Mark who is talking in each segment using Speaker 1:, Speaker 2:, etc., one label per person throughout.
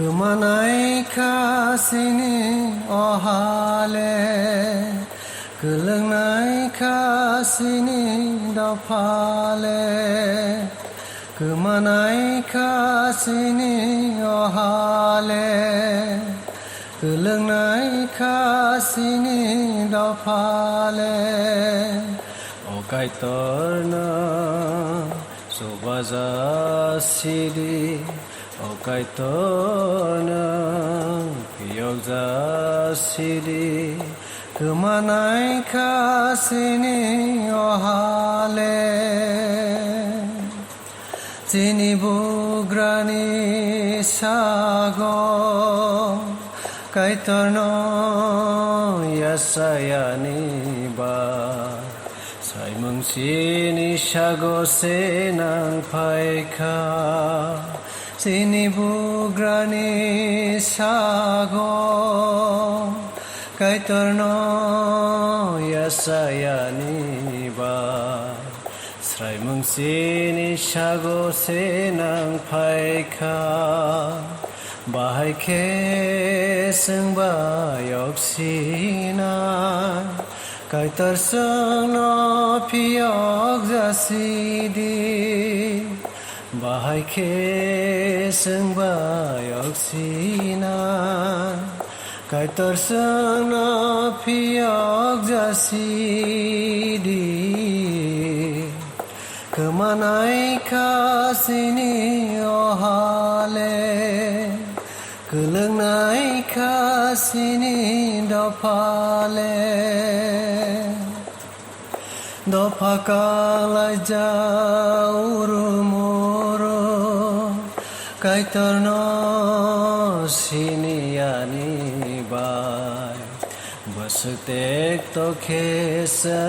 Speaker 1: 그만하이 가시니 어하래 그릉나이 가시니 덮하래 그만하이 가시니 어하래 그릉나이 가시니 덮하래 오가이 떨나 소바자 시리 오가이 떨나 기억자 시리 그만하이 가시니 어하래 지니부그라니 사고 가이터노 야사야니바 사이멍시니 샤고세낭 파이카 지니부그라니 사고 가이터노 야사야니바 사이멍시니 샤고세낭 파이카 바하이케 승바 역시나 가이터성노 피역자시디 바하이케 승바 역시나 가이터성노 피역자시디 그만하이 가시니 어하래 그릉나이 가시니 덮하래 덮하깔라자 우르무르 가이터노 시니야니바이 버스택도 케스마똥카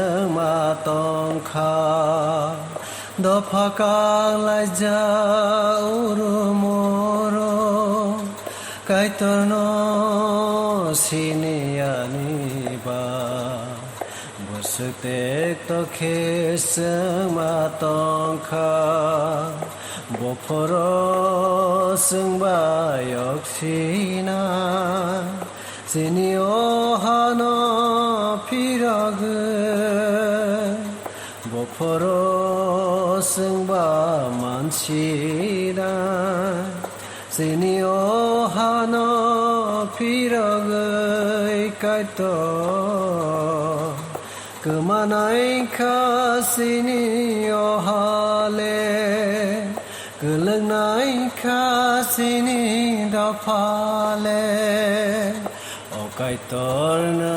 Speaker 1: 덮하깔라자 우르무르 가이터노 시니야니바 버스택도 케스마똥카 보포로 승바 역시나 시니오하노 피라그 보포로 승바 만치라 시니오하노 피라그 이까이토 그만하이 가시니 어하래 그릉나이 가시니 덮하래 오가이 떨는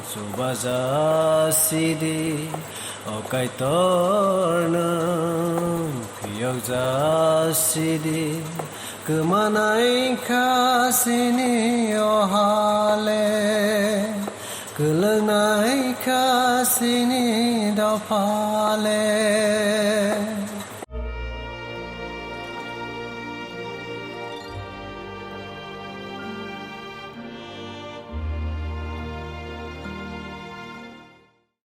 Speaker 1: 수바자 시디 오가이 떨는 기억자 시디 그만하이 가시니 어하래 그릉나이 가시니 덮하래